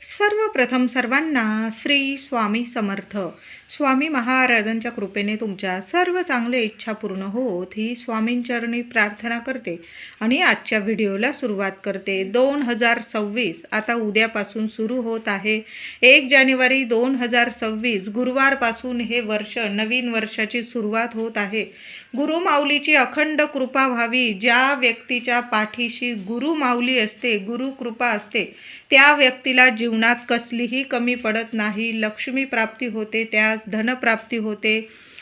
सर्वप्रथम सर्वांना श्री स्वामी समर्थ. स्वामी महाराजांच्या कृपेने तुमच्या सर्व चांगल्या इच्छा पूर्ण होत ही स्वामींचरणी प्रार्थना करते आणि आजच्या व्हिडिओला सुरुवात करते. 2026 आता उद्यापासून सुरू होत आहे. 1 जानेवारी 2026 गुरुवारपासून हे वर्ष, नवीन वर्षाची सुरुवात होत आहे. गुरुमाऊलीची अखंड कृपा व्हावी. ज्या व्यक्तीच्या पाठीशी गुरुमाऊली असते, गुरुकृपा असते, त्या व्यक्तीला जीवनात कसलीही कमी पडत नाही. लक्ष्मी प्राप्ती होते, त्यास धनप्राप्ती होते,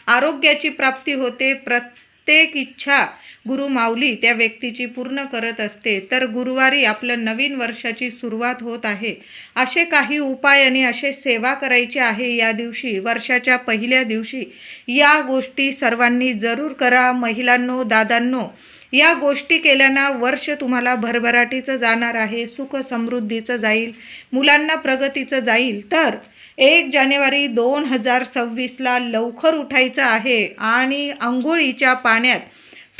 आरोग्याची प्राप्ती होते. प्रत्येक इच्छा गुरुमाऊली त्या व्यक्तीची पूर्ण करत असते. तर गुरुवारी आपलं नवीन वर्षाची सुरुवात होत आहे. असे काही उपाय आणि असे सेवा करायची आहे या दिवशी, वर्षाच्या पहिल्या दिवशी. या गोष्टी सर्वांनी जरूर करा. महिलांनो, दादांनो, या गोष्टी केल्यानं वर्ष तुम्हाला भरभराटीचं जाणार आहे, सुख समृद्धीचं जाईल, मुलांना प्रगतीचं जाईल. तर 1 जानेवारी 2026ला लवकर उठायचं आहे आणि अंघोळीच्या पाण्यात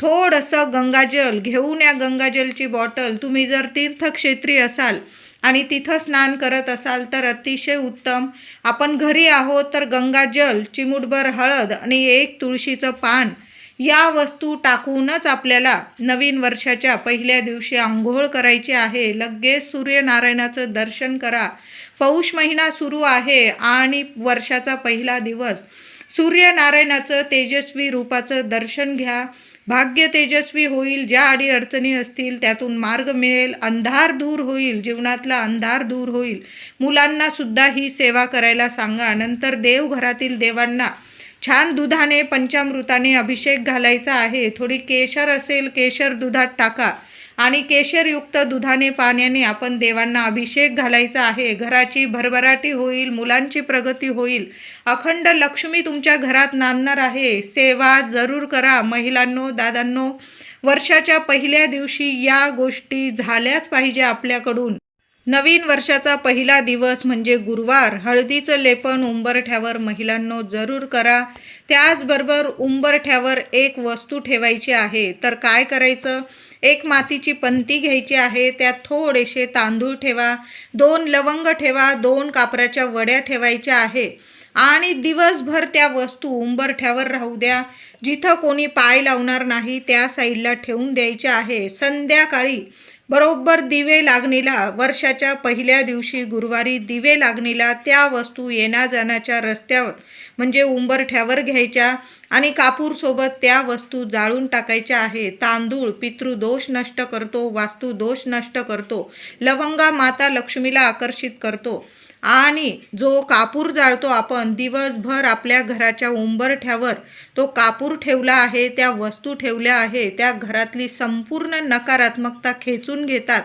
थोडंसं गंगाजल घेऊन या. गंगाजलची बॉटल, तुम्ही जर तीर्थक्षेत्री असाल आणि तिथं स्नान करत असाल तर अतिशय उत्तम. आपण घरी आहोत तर गंगाजल, चिमूटभर हळद आणि 1 तुळशीचं पान या वस्तू टाकूनच आपल्याला नवीन वर्षाच्या पहिल्या दिवशी आंघोळ करायची आहे. लगेच सूर्यनारायणाचं दर्शन करा. पौष महिना सुरू आहे आणि वर्षाचा पहिला दिवस. सूर्यनारायणाचं तेजस्वी रूपाचं दर्शन घ्या. भाग्य तेजस्वी होईल. ज्या अडीअडचणी असतील त्यातून मार्ग मिळेल. अंधार दूर होईल, जीवनातला अंधार दूर होईल. मुलांना सुद्धा ही सेवा करायला सांगा. नंतर देवघरातील देवांना छान दुधाने, पंचामृताने अभिषेक घालायचा आहे. थोडी केशर असेल, केशर दुधात टाका आणि केशरयुक्त दुधाने, पाण्याने आपण देवांना अभिषेक घालायचा आहे. घराची भरभराटी होईल, मुलांची प्रगती होईल, अखंड लक्ष्मी तुमच्या घरात नांदणार आहे. सेवा जरूर करा. महिलांनो, दादांनो, वर्षाच्या पहिल्या दिवशी या गोष्टी झाल्याच पाहिजे आपल्याकडून. नवीन वर्षाचा पहिला दिवस म्हणजे गुरुवार. हळदीचं लेपन उंबरठ्यावर महिलांनो जरूर करा. त्याचबरोबर उंबरठ्यावर एक वस्तू ठेवायची आहे. तर काय करायचं? एक मातीची पंती घ्यायची आहे. त्यात थोडेसे तांदूळ ठेवा, 2 लवंग ठेवा, 2 कापराच्या वड्या ठेवायच्या आहे आणि दिवसभर त्या वस्तू उंबरठ्यावर राहू द्या. जिथं कोणी पाय लावणार नाही त्या साईडला ठेवून द्यायच्या आहे. संध्याकाळी बरोबर दिवे लागणीला, वर्षाच्या पहिल्या दिवशी गुरुवारी दिवे लागणीला त्या वस्तू येण्या जाण्याच्या रस्त्यावर म्हणजे उंबरठ्यावर घ्यायच्या आणि कापूरसोबत त्या वस्तू जाळून टाकायच्या आहे. तांदूळ पितृदोष नष्ट करतो, वास्तुदोष नष्ट करतो, लवंगा माता लक्ष्मीला आकर्षित करतो आणि जो कापूर जाळतो आपण दिवसभर आपल्या घराच्या उंबरठ्यावर, तो कापूर ठेवला आहे, त्या वस्तू ठेवल्या आहे, त्या घरातली संपूर्ण नकारात्मकता खेचून घेतात.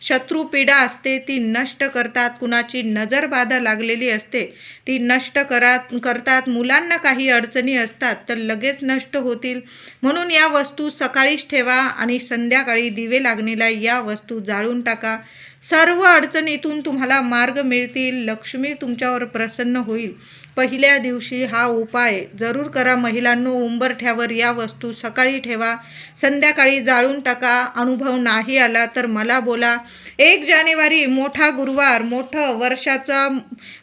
शत्रुपीडा असते ती नष्ट करतात. कुणाची नजर बाधा लागलेली असते ती नष्ट करतात. मुलांना काही अडचणी असतात तर लगेच नष्ट होतील. म्हणून या वस्तू सकाळीच ठेवा आणि संध्याकाळी दिवे लागणीला या वस्तू जाळून टाका. सर्व अडचणीतून तुम्हाला मार्ग मिळतील. लक्ष्मी तुमच्यावर प्रसन्न होईल. पहिल्या दिवशी हा उपाय जरूर करा महिलांनो. उंबरठ्यावर या वस्तू सकाळी ठेवा, संध्याकाळी जाळून टाका. अनुभव नाही आला तर मला बोला. 1 जानेवारी मोठा गुरुवार, वर्षाचा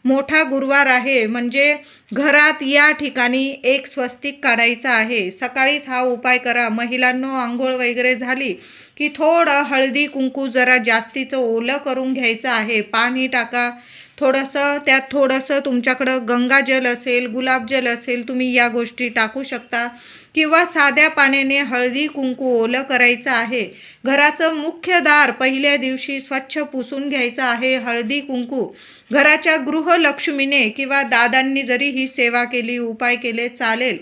मोठा गुरुवार आहे. म्हणजे घरात या ठिकाणी एक स्वस्तिक काढायचा आहे. सकाळीच हा उपाय करा महिलांनो. आंघोळ वगैरे झाली की थोडं हळदी कुंकू जरा जास्तीचं ओलं करून घ्यायचं आहे. पाणी टाका थोडंसं, त्यात थोडंसं तुमच्याकडं गंगाजल असेल, गुलाबजल असेल, तुम्ही या गोष्टी टाकू शकता किंवा साध्या पाण्याने हळदी कुंकू ओलं करायचं आहे. घराचं मुख्य दार पहिल्या दिवशी स्वच्छ पुसून घ्यायचं आहे. हळदी कुंकू घराच्या गृहलक्ष्मीने किंवा दादांनी जरी ही सेवा केली, उपाय केले चालेल.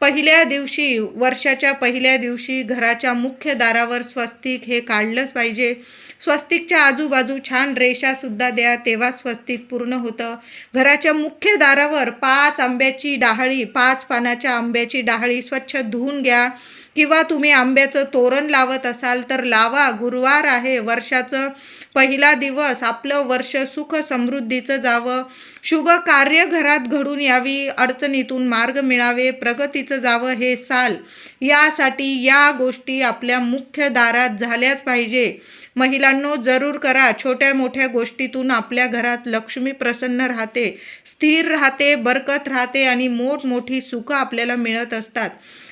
पहिल्या दिवशी, वर्षाच्या पहिल्या दिवशी घराच्या मुख्य दारावर स्वस्तिक हे काढलंच पाहिजे. स्वस्तिकच्या आजूबाजू छान रेषासुद्धा द्या, तेव्हा स्वस्तिक पूर्ण होतं. घराच्या मुख्य दारावर 5 आंब्याची डहाळी, 5 पानाच्या आंब्याची डहाळी स्वच्छ धुवून घ्या किंवा तुम्ही आंब्याचं तोरण लावत असाल तर लावा. गुरुवार आहे, वर्षाचं पहिला दिवस आपलं वर्ष सुख समृद्धीचं जावं, शुभ कार्य घरात घडून यावी, अडचणीतून मार्ग मिळावे, प्रगतीचं जावं हे साल. यासाठी या गोष्टी आपल्या मुख्य दारात झाल्याच पाहिजे. महिलांनो, जरूर करा. छोट्या मोठ्या गोष्टीतून आपल्या घरात लक्ष्मी प्रसन्न राहते, स्थिर राहते, बरकत राहते आणि मोठमोठी सुखं आपल्याला मिळत असतात.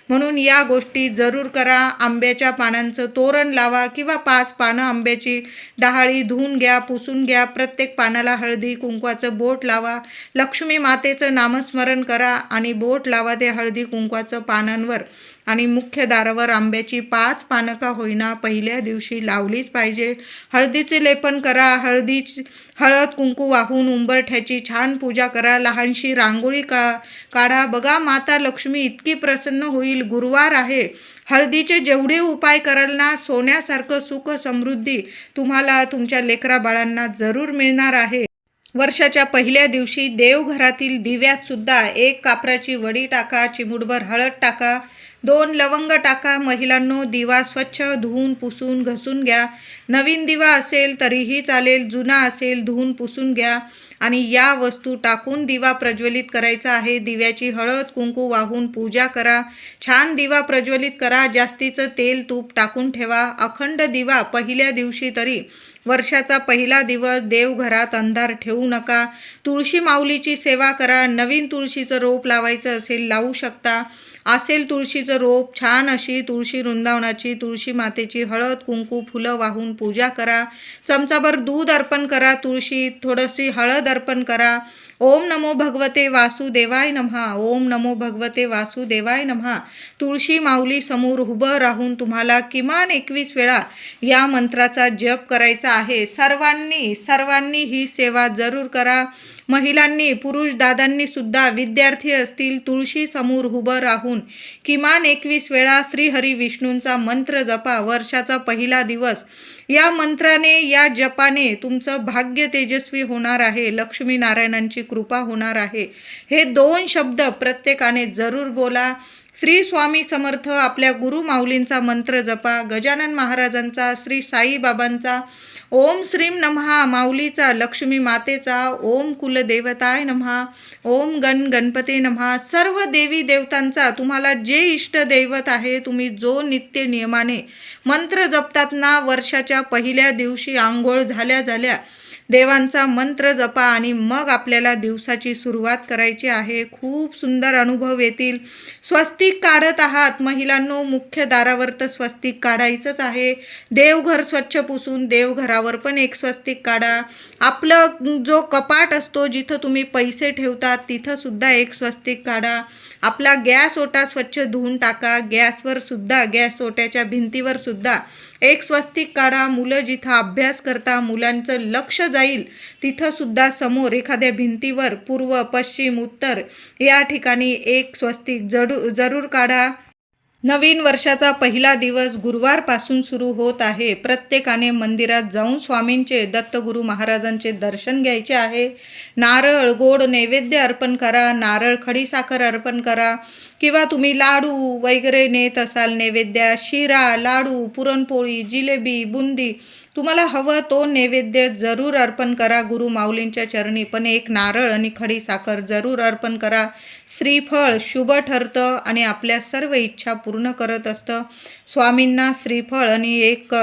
म्हणून या गोष्टी जरूर करा. आंब्याच्या पानांचं तोरण लावा किंवा 5 पानं आंब्याची डहाळी धुवून घ्या, पुसून घ्या. प्रत्येक पानाला हळदी कुंकवाचं बोट लावा. लक्ष्मी मातेचं नामस्मरण करा आणि बोट लावा ते हळदी कुंकवाचं पानांवर. आणि मुख्य दारावर आंब्याची 5 पानं का होईना पहिल्या दिवशी लावलीच पाहिजे. हळदीचे लेपन करा. हळद कुंकू वाहून उंबरठ्याची छान पूजा करा. लहानशी रांगोळी काढा. बघा, माता लक्ष्मी इतकी प्रसन्न होईल. गुरुवार आहे. हळदीचे जेवढे उपाय कराल ना, सोन्यासारखं सुख समृद्धी तुम्हाला तुमच्या लेकरा बाळांना जरूर मिळणार आहे. वर्षाच्या पहिल्या दिवशी देवघरातील दिव्यात सुद्धा 1 कापराची वडी टाका, चिमूटभर हळद टाका, 2 लवंग टाका. महिलांनो, दिवा स्वच्छ धुवून पुसून घसून घ्या. नवीन दिवा असेल तरीही चालेल, जुना असेल धुवून पुसून घ्या आणि या वस्तू टाकून दिवा प्रज्वलित करायचा आहे. दिव्याची हळद कुंकू वाहून पूजा करा. छान दिवा प्रज्वलित करा. जास्तीचं तेल तूप टाकून ठेवा. अखंड दिवा पहिल्या दिवशी तरी. वर्षाचा पहिला दिवस देवघरात अंधार ठेवू नका. तुळशी माऊलीची सेवा करा. नवीन तुळशीचं रोप लावायचं असेल लावू शकता. असेल तुळशीचं रोप, छान अशी तुळशी वृंदावनाची, तुळशी मातेची हळद कुंकू फुलं वाहून पूजा करा. चमचाभर दूध अर्पण करा. तुळशी थोडीशी हळद अर्पण करा. ओम नमो भगवते वासुदेवाय नमः. ओम नमो भगवते वासुदेवाय नमः. तुळशी माऊली समोर उभं राहून तुम्हाला किमान 21 वेळा या मंत्राचा जप करायचा आहे. सर्वांनी ही सेवा जरूर करा. महिलांनी, पुरुष दादांनी सुद्धा, विद्यार्थी असतील, तुळशी समोर उभं राहून किमान 21 वेळा श्रीहरी विष्णूंचा मंत्र जपा. वर्षाचा पहिला दिवस. या मंत्राने, या जपाने तुमचं भाग्य तेजस्वी होणार आहे. लक्ष्मी नारायणांची कृपा होणार आहे. हे 2 शब्द प्रत्येकाने जरूर बोला. श्री स्वामी समर्थ. आपल्या गुरु माऊलींचा मंत्र जपा. गजानन महाराजांचा, श्री साईबाबांचा, ओम श्रीम नमः माऊलीचा, लक्ष्मी मातेचा, ओम कुलदेवताय नमः, ओम गणपते नमः. सर्व देवी देवतांचा, तुम्हाला जे इष्ट दैवत आहे, तुम्ही जो नित्य नियमाने मंत्र जपतात ना, वर्षाच्या पहिल्या दिवशी आंघोळ झाल्या देवांचा मंत्र जपा आणि मग आपल्याला दिवसाची सुरुवात करायची आहे. खूप सुंदर अनुभव येतील. स्वस्तिक काढत आहात महिलांनो, मुख्य दारावर तर स्वस्तिक काढायचंच आहे. देवघर स्वच्छ पुसून देवघरावर पण एक स्वस्तिक काढा. आपलं जो कपाट असतो, जिथं तुम्ही पैसे ठेवतात, तिथं सुद्धा एक स्वस्तिक काढा. आपला गॅस ओटा स्वच्छ धुवून टाका. गॅसवर सुद्धा, गॅस ओट्याच्या भिंतीवर सुद्धा एक स्वस्तिक काढा. मुलं जिथं अभ्यास करता, मुलांचं लक्ष जाईल तिथं सुद्धा समोर एखाद्या भिंतीवर पूर्व, पश्चिम, उत्तर या ठिकाणी एक स्वस्तिक जरूर काढा. नवीन वर्षाचा पहिला दिवस गुरुवारपासून सुरू होत आहे. प्रत्येकाने मंदिरात जाऊन स्वामींचे, दत्तगुरू महाराजांचे दर्शन घ्यायचे आहे. नारळ गोड नैवेद्य अर्पण करा. नारळ खडीसाखर अर्पण करा किंवा तुम्ही लाडू वगैरे नेत असाल नैवेद्य, शिरा, लाडू, पुरणपोळी, जिलेबी, बुंदी, तुम्हाला हवं तो नैवेद्य जरूर अर्पण करा गुरु माऊलींच्या चरणी. पण एक नारळ आणि खडीसाखर जरूर अर्पण करा. श्रीफळ शुभ ठरतं आणि आपल्या सर्व इच्छा पूर्ण करत असतं. स्वामींना श्रीफळ आणि एक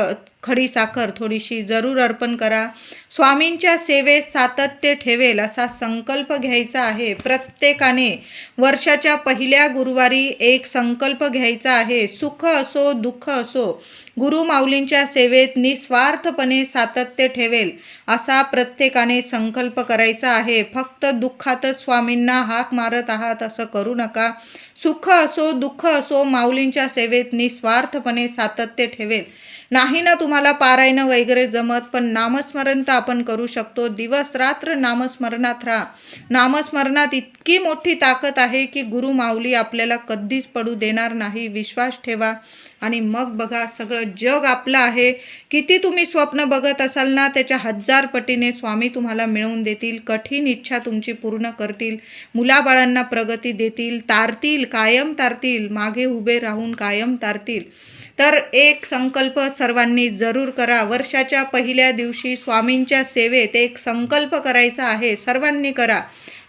खडीसाखर थोडीशी जरूर अर्पण करा. स्वामींच्या सेवेत सातत्य ठेवेल असा संकल्प घ्यायचा आहे. प्रत्येकाने वर्षाच्या पहिल्या गुरुवारी एक संकल्प घ्यायचा आहे. सुख असो दुःख असो, गुरु माऊलींच्या सेवेत निस्वार्थपणे सातत्य ठेवेल असा प्रत्येकाने संकल्प करायचा आहे. फक्त दुःखातच स्वामींना हाक मारत आहात असं करू नका. सुख असो दुःख असो, माऊलींच्या सेवेत निस्वार्थपणे सातत्य ठेवेल. नाही ना तुम्हाला पारायण वगैरे जमत, पण नामस्मरण तर आपण करू शकतो. दिवस रात्र नामस्मरणात राहा. नामस्मरणात इतकी मोठी ताकद आहे की गुरु माऊली आपल्याला कधीच पडू देणार नाही. विश्वास ठेवा आणि मग बघा, सगळं जग आपलं आहे. किती तुम्ही स्वप्न बघत असाल ना, त्याच्या 1000 पटीने स्वामी तुम्हाला मिळवून देतील. कठीण इच्छा तुमची पूर्ण करतील. मुलाबाळांना प्रगती देतील, तारतील, कायम तारतील, मागे उभे राहून कायम तारतील. तर एक संकल्प सर्वांनी जरूर करा. वर्षाच्या पहिल्या दिवशी स्वामींच्या सेवेत एक संकल्प करायचा आहे. सर्वांनी करा.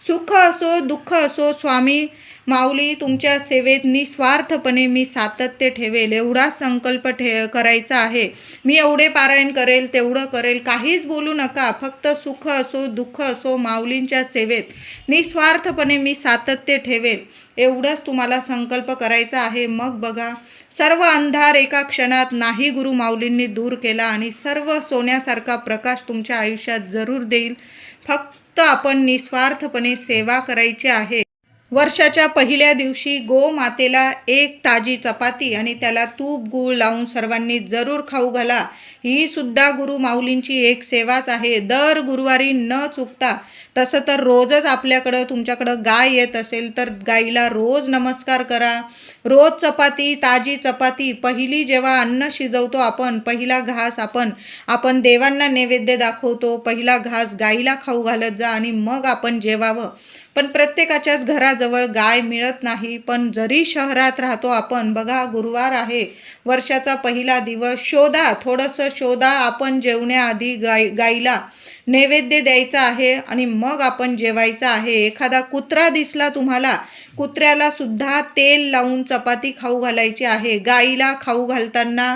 सुख असो दुःख असो, स्वामी माऊली तुमच्या सेवेत निस्वार्थपणे मी सातत्य ठेवेल एवढा संकल्प करायचा आहे. मी एवढे पारायण करेल, तेवढं करेल, काहीच बोलू नका. फक्त सुख असो दुःख असो, माऊलींच्या सेवेत निस्वार्थपणे मी सातत्य ठेवेल एवढंच तुम्हाला संकल्प करायचा आहे. मग बघा, सर्व अंधार एका क्षणात नाही गुरु माऊलींनी दूर केला आणि सर्व सोन्यासारखा प्रकाश तुमच्या आयुष्यात जरूर देईल. फक्त आपण निस्वार्थपणे सेवा करायची आहे. वर्षाच्या पहिल्या दिवशी गोमातेला एक ताजी चपाती आणि त्याला तूप गूळ लावून सर्वांनी जरूर खाऊ घाला. ही सुद्धा गुरु माऊलींची एक सेवाच आहे. दर गुरुवारी न चुकता. तसं तर रोजच आपल्याकडं तुमच्याकडं गाय येत असेल तर गाईला रोज नमस्कार करा. रोज चपाती, ताजी चपाती. पहिली जेव्हा अन्न शिजवतो आपण, पहिला घास आपण देवांना नैवेद्य दाखवतो. पहिला घास गाईला खाऊ घालत जा आणि मग आपण जेवावं. पण प्रत्येकाच्याच घराजवळ गाय मिळत नाही. पण जरी शहरात राहतो आपण, बघा गुरुवार आहे, वर्षाचा पहिला दिवस, शोधा, थोडंसं शोधा. आपण जेवण्याआधी गाईला नैवेद्य द्यायचा आहे आणि मग आपण जेवायचं आहे. एखादा कुत्रा दिसला तुम्हाला, कुत्र्याला सुद्धा तेल लावून चपाती खाऊ घालायची आहे. गाईला खाऊ घालताना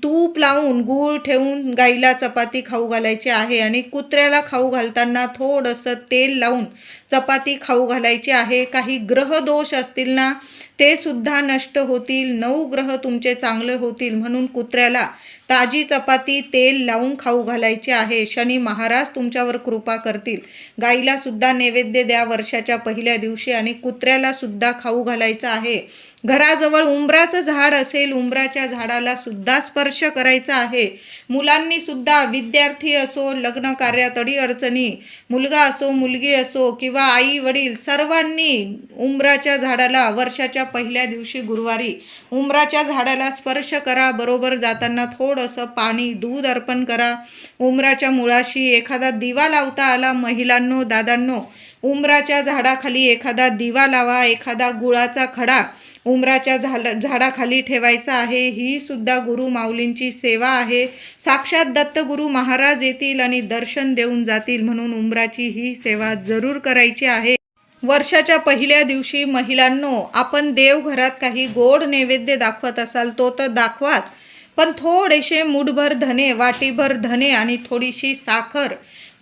तूप लावून गूळ ठेवून गाईला चपाती खाऊ घालायची आहे आणि कुत्र्याला खाऊ घालताना थोडंसं तेल लावून चपाती खाऊ घालायची आहे. काही ग्रह दोष असतील ना, ते सुद्धा नष्ट होतील. 9 ग्रह तुमचे चांगले होतील. म्हणून कुत्र्याला ताजी चपाती तेल लावून खाऊ घालायची आहे. शनी महाराज तुमच्यावर कृपा करतील. गाईला सुद्धा नैवेद्य द्या वर्षाच्या पहिल्या दिवशी आणि कुत्र्याला सुद्धा खाऊ घालायचं आहे. घराजवळ उंबराचं झाड असेल, उंबराच्या झाडाला सुद्धा स्पर्श करायचा आहे. मुलांनी सुद्धा, विद्यार्थी असो, लग्न कार्यात अडीअडचणी, मुलगा असो मुलगी असो किंवा आई वडील, सर्वांनी उंबराच्या झाडाला वर्षाच्या पहिल्या दिवशी गुरुवारी उंबराच्या झाडाला स्पर्श करा. बरोबर जाताना थोडंसं पाणी, दूध अर्पण करा. उंबराच्या मुळाशी एखादा दिवा लावता आला, महिलांनो, दादांनो, उंबराच्या झाडाखाली एखादा दिवा लावा. एखादा गुळाचा खडा उंबराच्या झाडाखाली ठेवायचा आहे. ही सुद्धा गुरु माऊलींची सेवा आहे. साक्षात दत्तगुरु महाराज येतील आणि दर्शन देऊन जातील. म्हणून उंबराची ही सेवा जरूर करायची आहे. वर्षाच्या पहिल्या दिवशी महिलांनो, आपण देवघरात काही गोड नैवेद्य दाखवत असाल तो तर दाखवाच, पण थोडेसे मूठभर धने, वाटीभर धने आणि थोडीशी साखर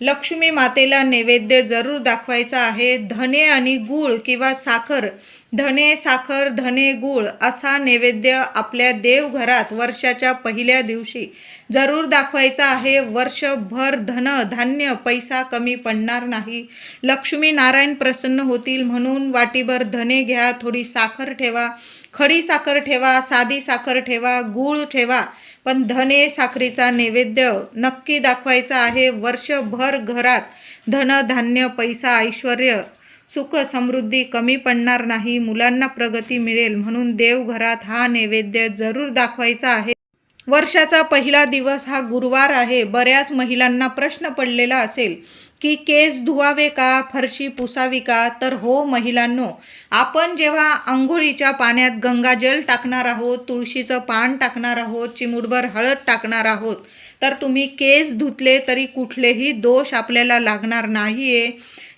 लक्ष्मी मातेला नैवेद्य जरूर दाखवायचा आहे. धने आणि गूळ किंवा साखर, धने साखर धने गूळ असा नैवेद्य आपल्या देवघरात वर्षाच्या पहिल्या दिवशी जरूर दाखवायचा आहे. वर्षभर धन धान्य पैसा कमी पडणार नाही. लक्ष्मी नारायण प्रसन्न होतील. म्हणून वाटीभर धने घ्या, थोडी साखर ठेवा, खडी साखर ठेवा, साधी साखर ठेवा, गूळ ठेवा, पण धने साखरेचा नैवेद्य नक्की दाखवायचा आहे. वर्षभर घरात धन धान्य पैसा ऐश्वर्य सुख समृद्धी कमी पडणार नाही. मुलांना प्रगती मिळेल. म्हणून देवघरात हा नैवेद्य जरूर दाखवायचा आहे. वर्षाचा पहिला दिवस हा गुरुवार आहे. बऱ्याच महिलांना प्रश्न पडलेला असेल की केस धुवावे का, फरशी पुसावी का? तर हो महिलांनो, आपण जेव्हा आंघोळीच्या पाण्यात गंगाजल टाकणार आहोत, तुळशीचं पान टाकणार आहोत, चिमूटभर हळद टाकणार आहोत, तर तुम्ही केस धुतले तरी कुठलेही दोष आपल्याला लागणार नाहीये.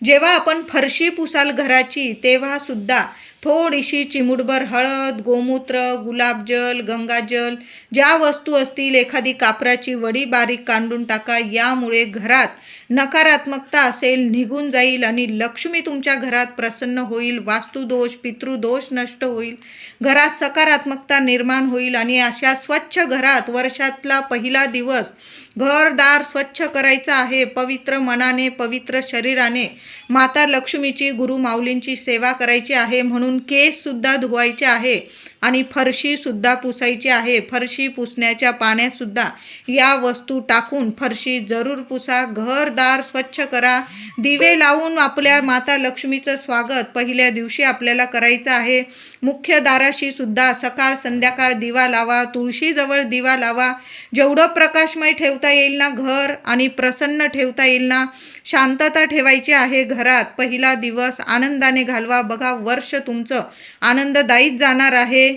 जेव्हा आपण फरशी पुसाल घराची, तेव्हा सुद्धा थोडीशी चिमूटभर हळद, गोमूत्र, गुलाबजल, गंगाजल, ज्या वस्तू असतील, एखादी कापराची वडी बारीक कांडून टाका. यामुळे घरात नकारात्मकता असेल निघून जाईल आणि लक्ष्मी तुमच्या घरात प्रसन्न होईल. वास्तुदोष, पितृदोष नष्ट होईल. घरात सकारात्मकता निर्माण होईल आणि अशा स्वच्छ घरात वर्षातला पहिला दिवस घरदार स्वच्छ करायचं आहे. पवित्र मनाने, पवित्र शरीराने माता लक्ष्मीची, गुरु माऊलींची सेवा करायची आहे. म्हणून केस सुद्धा धुवायचे आहे आणि फरशी सुद्धा पुसायची आहे. फरशी पुसण्याच्या पाण्यात सुद्धा या वस्तू टाकून फरशी जरूर पुसा. घरदार स्वच्छ करा. दिवे लावून आपल्या माता लक्ष्मीचं स्वागत पहिल्या दिवशी आपल्याला करायचं आहे. मुख्य दाराशी सुद्धा सकाळ संध्याकाळ दिवा लावा. तुळशीजवळ दिवा लावा. जेवढं प्रकाशमय ठेवता येईल ना घर आणि प्रसन्न ठेवता येईल ना, शांतता ठेवायची आहे घरात. पहिला दिवस आनंदाने घालवा. बघा, वर्ष तुमचं आनंददायीच जाणार आहे.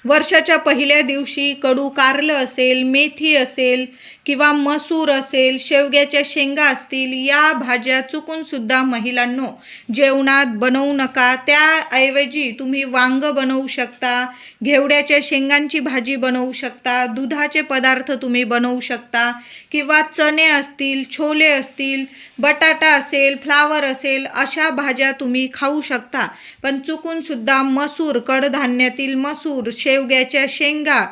वर्षाच्या पहिल्या दिवशी कडू कारलं असेल, मेथी असेल किंवा मसूर असेल, शेवग्याच्या शेंगा असतील, या भाज्या चुकूनसुद्धा महिलांनो जेवणात बनवू नका. त्याऐवजी तुम्ही वांग बनवू शकता, घेवड्याच्या शेंगांची भाजी बनवू शकता, दुधाचे पदार्थ तुम्ही बनवू शकता किंवा चणे असतील, छोले असतील, बटाटा असेल, फ्लावर असेल, अशा भाज्या तुम्ही खाऊ शकता. पण चुकूनसुद्धा मसूर, कडधान्यातील मसूर, शेवग्याच्या शेंगा,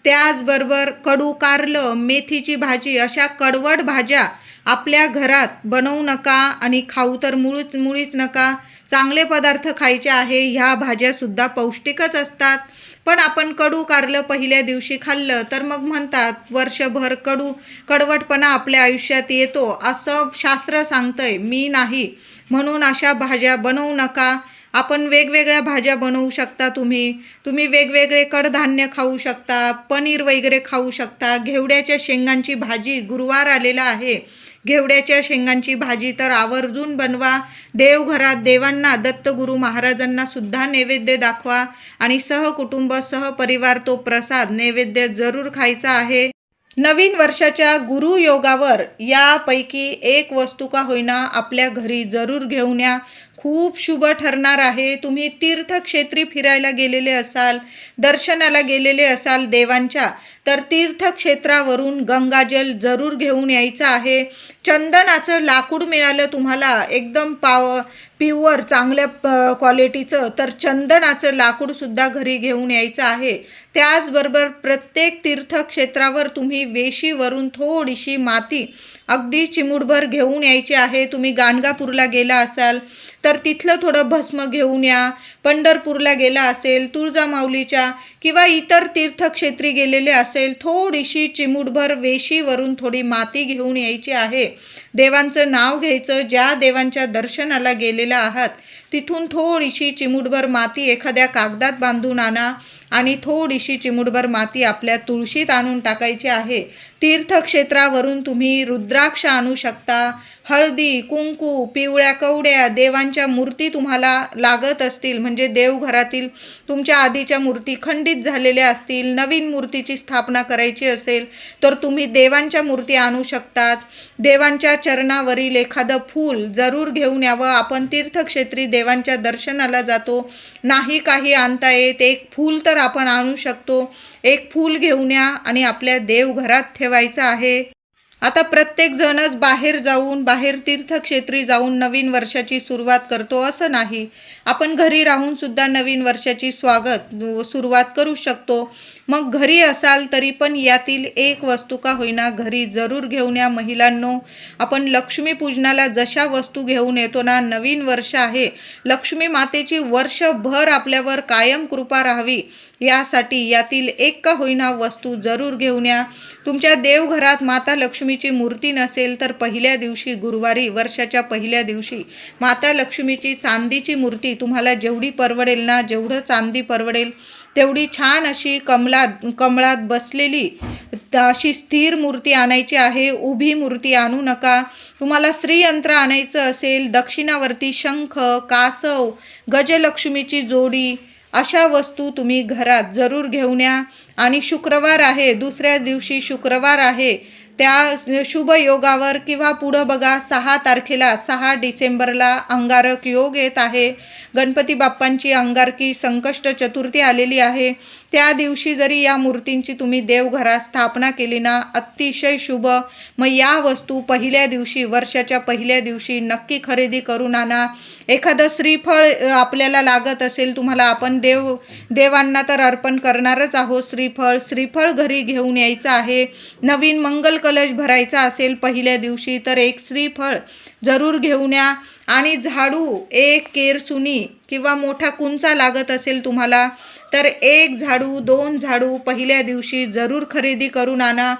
त्याचबरोबर कडू कारलं, मेथीची भाजी, अशा कडवट भाज्या आपल्या घरात बनवू नका आणि खाऊ तर मुळीच नका. चांगले पदार्थ खायचे आहे. ह्या भाज्यासुद्धा पौष्टिकच असतात. पण आपण कडू कारलं पहिल्या दिवशी खाल्लं तर मग म्हणतात वर्षभर कडवटपणा आपल्या आयुष्यात येतो, असं शास्त्र सांगतंय. मी नाही, म्हणून अशा भाज्या बनवू नका. आपण वेगवेगळ्या भाज्या बनवू शकता. तुम्ही वेगवेगळे कडधान्य खाऊ शकता, पनीर वगैरे खाऊ शकता. घेवड्याच्या शेंगांची भाजी, गुरुवार आलेला आहे, घेवड्याच्या शेंगांची भाजी तर आवर्जून बनवा. देवघरात देवांना, दत्तगुरू महाराजांना सुद्धा नैवेद्य दाखवा आणि सहकुटुंब सहपरिवार तो प्रसाद नैवेद्य जरूर खायचा आहे. नवीन वर्षाच्या गुरुयोगावर यापैकी एक वस्तू का होईना आपल्या घरी जरूर घेऊन या. खूप शुभ ठरणार आहे. तुम्ही तीर्थक्षेत्री फिरायला गेलेले असाल, दर्शनाला गेलेले असाल देवांच्या, तर तीर्थक्षेत्रावरून गंगाजल जरूर घेऊन यायचं आहे. चंदनाचं लाकूड मिळालं तुम्हाला एकदम प्युअर चांगल्या क्वालिटीचं, तर चंदनाचं लाकूडसुद्धा घरी घेऊन यायचं आहे. त्याचबरोबर प्रत्येक तीर्थक्षेत्रावर तुम्ही वेशीवरून थोडीशी माती अगदी चिमूटभर घेऊन यायची आहे. तुम्ही गाणगापूरला गेला असाल तर तिथलं थोडं भस्म घेऊन या. पंढरपूरला गेला असेल, तुळजामाऊलीच्या किंवा इतर तीर्थक्षेत्री गेलेले असेल, थोडीशी चिमूटभर वेशीवरून थोडी माती घेऊन यायची आहे. देवांचं नाव घ्यायचं. ज्या देवांच्या दर्शनाला गेलेला आहात तिथून थोडीशी चिमूटभर माती एखाद्या कागदात बांधून आणा आणि थोडीशी चिमूटभर माती आपल्या तुळशीत आणून टाकायची आहे. तीर्थक्षेत्रावरून तुम्ही रुद्राक्ष आणू शकता, हळदी, कुंकू, पिवळ्या कवड्या, देवांच्या मूर्ती तुम्हाला लागत असतील, म्हणजे देवघरातील तुमच्या आधीच्या मूर्ती खंडित झालेल्या असतील, नवीन मूर्तीची स्थापना करायची असेल तर तुम्ही देवांच्या मूर्ती आणू शकतात. देवांच्या चरणावरील एखादं फूल जरूर घेऊन यावं. आपण तीर्थक्षेत्री देवांच्या दर्शनाला जातो, नाही काही आणता येत, एक फूल तर आपण आणू शकतो. एक फूल घेऊन या आणि आपल्या देवघरात ठेवायचं आहे. आता प्रत्येक जणच बाहेर तीर्थक्षेत्री जाऊन नवीन वर्षाची सुरुवात करतो असं नाही. आपण घरी राहून सुद्धा नवीन वर्षाची सुरुवात करू शकतो. मग घरी असाल तरी पण यातील एक वस्तू का होईना घरी जरूर घेऊन या महिलांनो. आपण लक्ष्मीपूजनाला जशा वस्तू घेऊन येतो ना, नवीन वर्ष आहे, लक्ष्मी मातेची वर्षभर आपल्यावर कायम कृपा राहावी यासाठी यातील एक का होईना वस्तू जरूर घेऊन या. तुमच्या देवघरात माता लक्ष्मीची मूर्ती नसेल तर पहिल्या दिवशी गुरुवारी वर्षाच्या पहिल्या दिवशी माता लक्ष्मीची चांदीची मूर्ती तुम्हाला जेवढी परवडेल ना, जेवढं चांदी परवडेल तेवढी छान अशी कमळात बसलेली अशी स्थिर मूर्ती आणायची आहे. उभी मूर्ती आणू नका. तुम्हाला श्रीयंत्र आणायचं असेल, दक्षिणावर्ती शंख, कासव, गजलक्ष्मीची जोडी, अशा वस्तू तुम्ही घरात जरूर घेऊन या. आणि शुक्रवार आहे, दुसऱ्या दिवशी शुक्रवार आहे, त्या शुभ योगावर किंवा पुढं बघा 6 तारखेला 6 डिसेंबरला अंगारक योग येत आहे. गणपती बाप्पांची अंगारकी संकष्ट चतुर्थी आलेली आहे. त्या दिवशी जरी या मूर्तींची तुम्ही देवघरात स्थापना केली ना, अतिशय शुभ. मग या वस्तू पहिल्या दिवशी, वर्षाच्या पहिल्या दिवशी नक्की खरेदी करून आणा. एखादं श्रीफळ आपल्याला लागत असेल तुम्हाला, आपण देवांना तर अर्पण करणारच आहोत. श्रीफळ घरी घेऊन यायचं आहे. नवीन मंगल कलश भरायचा असेल पहिल्या दिवशी तर एक श्रीफळ जरूर घेऊन या. आणि झाडू, एक केरसुनी किंवा मोठा कुंचा लागत असेल तुम्हाला तर 1 झाडू 2 झाडू पहिल्या दिवशी जरूर खरेदी करून आणा.